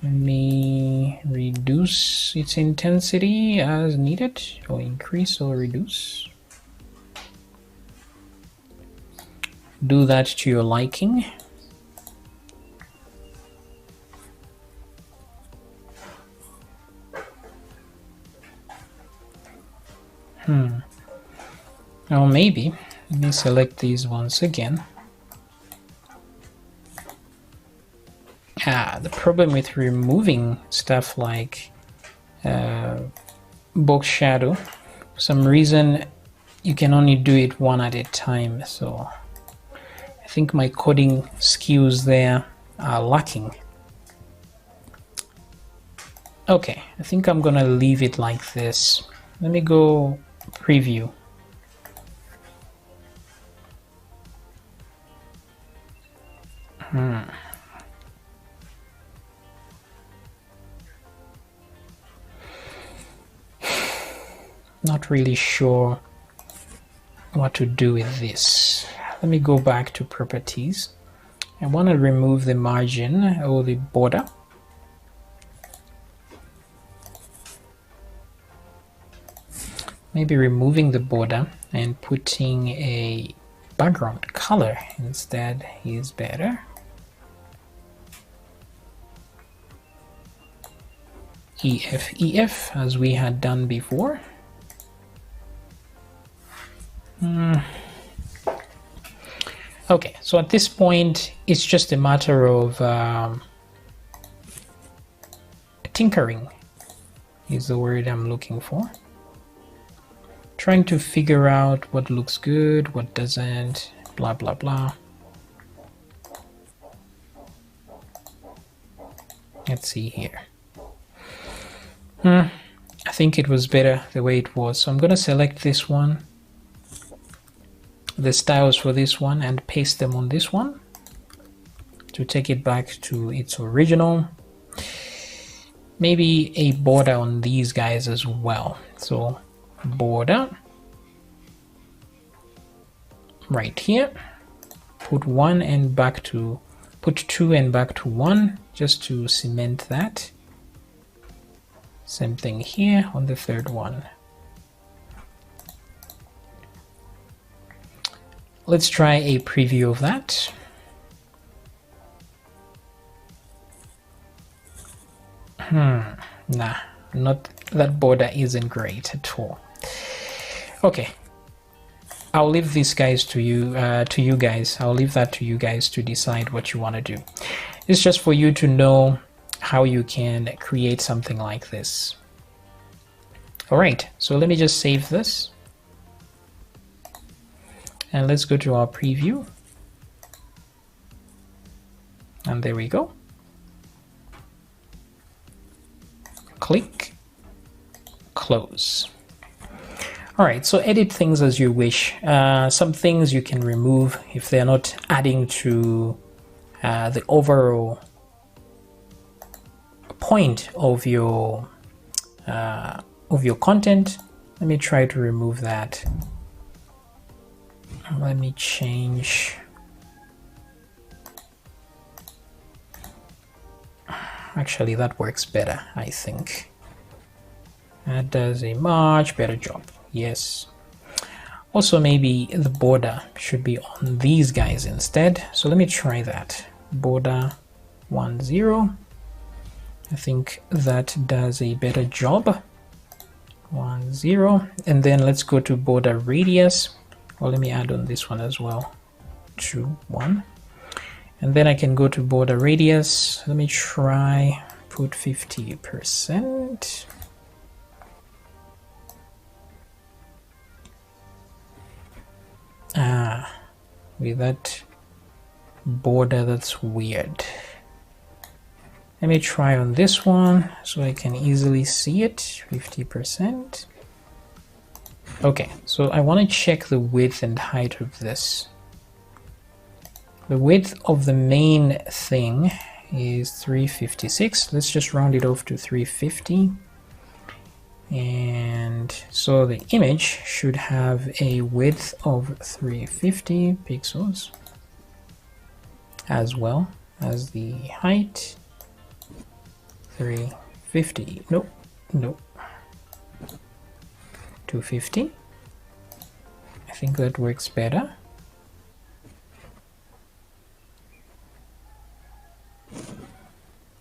S1: Let me reduce its intensity as needed, or increase or reduce. Do that to your liking. Now maybe, let me select these once again. The problem with removing stuff like box shadow, for some reason you can only do it one at a time, so I think my coding skills there are lacking. Okay, I think I'm gonna leave it like this. Let me go preview. Not really sure what to do with this. Let me go back to properties. I want to remove the margin or the border. Maybe removing the border and putting a background color instead is better. EF as we had done before. Okay, so at this point it's just a matter of tinkering is the word I'm looking for. Trying to figure out what looks good, what doesn't, blah blah blah. Let's see here. I think it was better the way it was. So I'm going to select this one, the styles for this one, and paste them on this one to take it back to its original. Maybe a border on these guys as well. So border right here, put 1 and back to, put 2 and back to 1 just to cement that. Same thing here on the third one. Let's try a preview of that. Nah, not that border isn't great at all. Okay, I'll leave these guys to you guys. I'll leave that to you guys to decide what you want to do. It's just for you to know how you can create something like this. All right, so let me just save this. And let's go to our preview. And there we go. Click, close. All right, so edit things as you wish. Some things you can remove if they're not adding to the overall point of your content. Let me try to remove that. Let me change. Actually, that works better, I think. That does a much better job. Yes. Also, maybe the border should be on these guys instead. So let me try that. Border 10. I think that does a better job. 10. And then let's go to border radius. Well, let me add on this one as well. 1. And then I can go to border radius. Let me try put 50%. With that border, that's weird. Let me try on this one so I can easily see it. 50%. Okay, so I want to check the width and height of this. The width of the main thing is 356. Let's just round it off to 350. And so the image should have a width of 350 pixels as well as the height. 350. Nope. 250. I think that works better.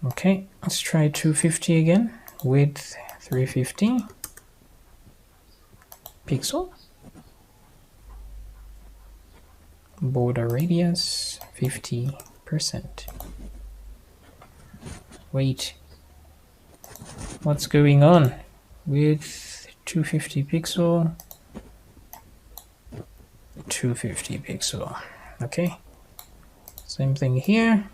S1: Okay, let's try 250 again. Width 350 pixel. Border radius 50%. Wait, what's going on? Width 250 pixel. 250 pixel. Okay, same thing here.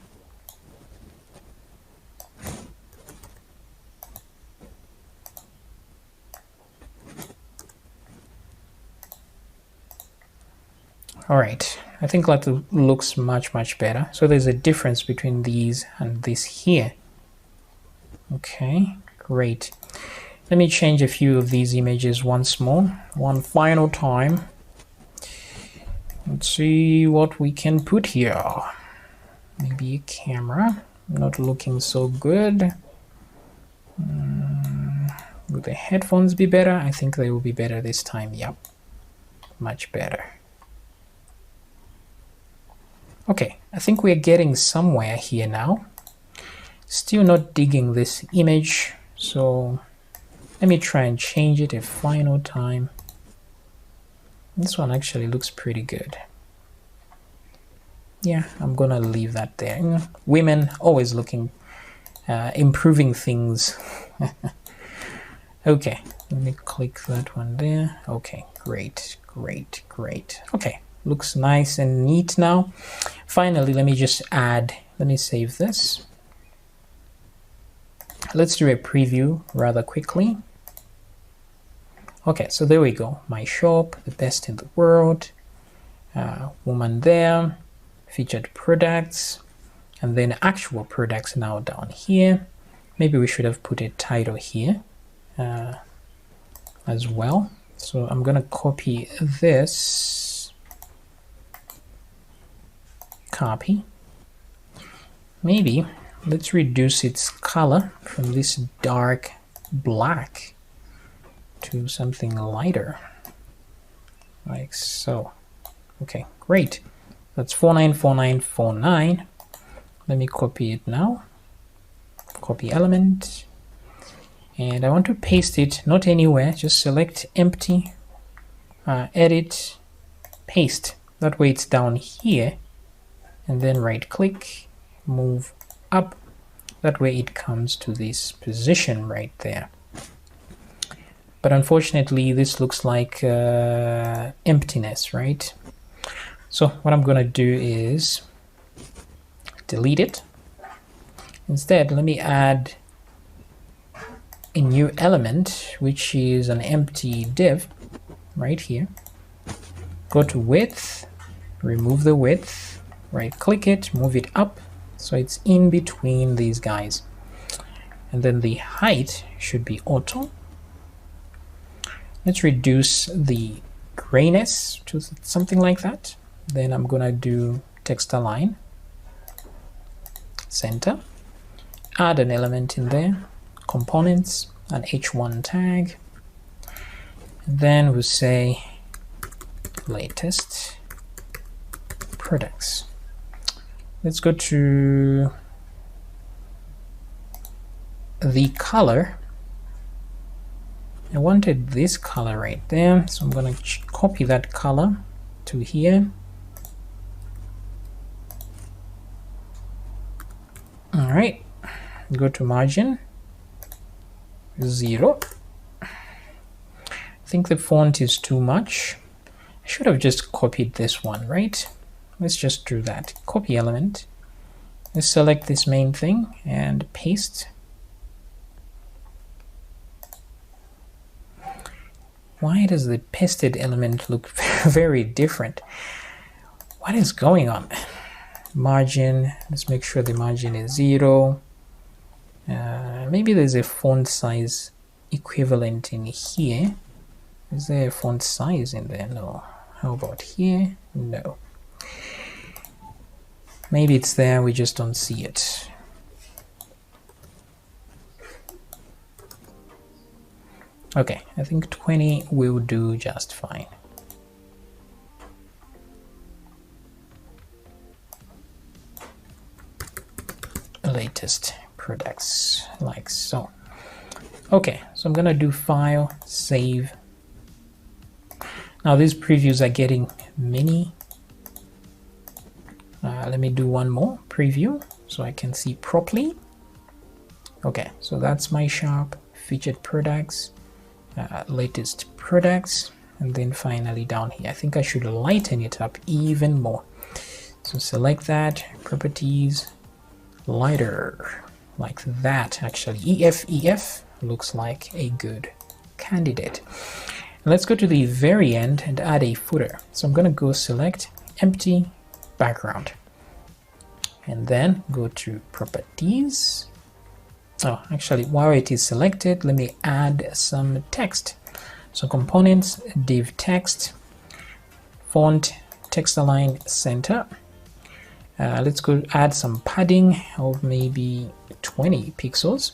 S1: All right, I think that looks much better. So there's a difference between these and this here. Okay, great. Let me change a few of these images once more, one final time. Let's see what we can put here. Maybe a camera, not looking so good. Will the headphones be better? I think they will be better this time. Yep, much better. Okay, I think we're getting somewhere here now. Still not digging this image, so let me try and change it a final time. This one actually looks pretty good. Yeah, I'm gonna leave that there. Women always looking, improving things. Okay, let me click that one there. Okay, great. Okay, looks nice and neat now. Finally, let me just add, let me save this. Let's do a preview rather quickly. Okay, so there we go. My shop, the best in the world, woman there, featured products, and then actual products now down here. Maybe we should have put a title here as well. So I'm gonna copy this, copy. Maybe let's reduce its color from this dark black to something lighter, like so. Okay, great. That's 494949. Let me copy it now. Copy element. And I want to paste it, not anywhere, just select empty, edit, paste. That way it's down here. And then right click, move up. That way it comes to this position right there. But unfortunately, this looks like emptiness, right? So what I'm gonna do is delete it. Instead, let me add a new element, which is an empty div right here. Go to width, remove the width, right click it, move it up so it's in between these guys. And then the height should be auto. Let's reduce the grayness to something like that. Then I'm gonna do text align, center, add an element in there, components, an h1 tag, and then we'll say latest products. Let's go to the color. I wanted this color right there, so I'm going to copy that color to here. All right, go to margin 0. I think the font is too much. I should have just copied this one, right? Let's just do that. Copy element. Let's select this main thing and paste. Why does the pasted element look very different? What is going on? Margin, let's make sure the margin is 0. Maybe there's a font size equivalent in here. Is there a font size in there? No. How about here? No. Maybe it's there, we just don't see it. Okay, I think 20 will do just fine. Latest products, like so. Okay, so I'm gonna do file, save. Now these previews are getting many. Let me do one more preview so I can see properly. Okay, so that's my shop, featured products, latest products, and then finally down here. I think I should lighten it up even more. So select that, properties, lighter, like that. Actually, EF looks like a good candidate. Let's go to the very end and add a footer. So I'm going to go select empty background and then go to properties. Oh, actually, while it is selected, let me add some text. So components, div text, font, text align, center. Let's go add some padding of maybe 20 pixels.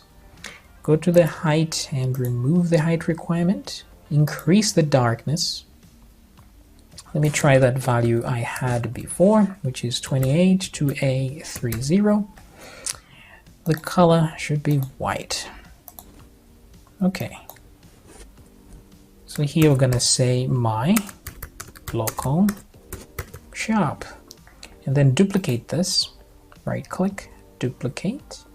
S1: Go to the height and remove the height requirement. Increase the darkness. Let me try that value I had before, which is 28 to a 30. The color should be white. Okay. So here we're gonna say my local shop, and then duplicate this. Right click, duplicate.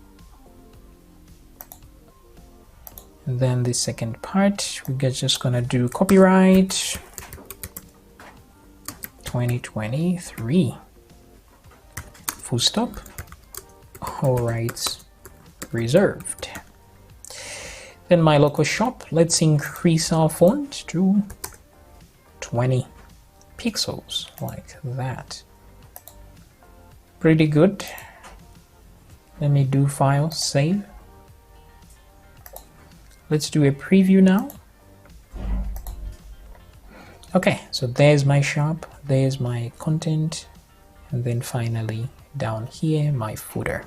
S1: And then the second part, we're just gonna do copyright 2023. Full stop. All rights reserved. Then my local shop, let's increase our font to 20 pixels, like that. Pretty good. Let me do file, save. Let's do a preview now. Okay, so there's my shop, there's my content, and then finally down here, my footer.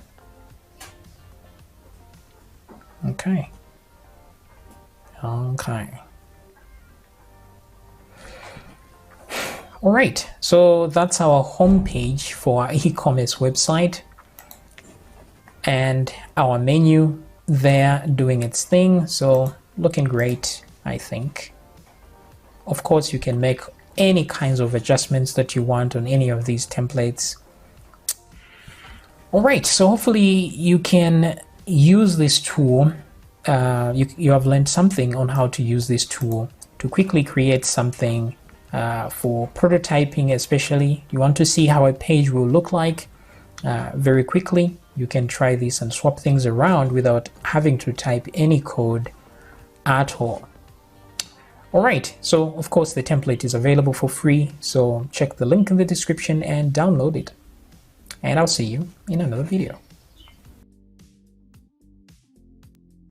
S1: Okay. Okay. All right, so that's our home page for our e-commerce website, and our menu there doing its thing, so looking great, I think. Of course, you can make any kinds of adjustments that you want on any of these templates. All right, so hopefully you can use this tool. You have learned something on how to use this tool to quickly create something for prototyping, especially. You want to see how a page will look like very quickly. You can try this and swap things around without having to type any code at all. All right, so of course the template is available for free, so check the link in the description and download it. And I'll see you in another video.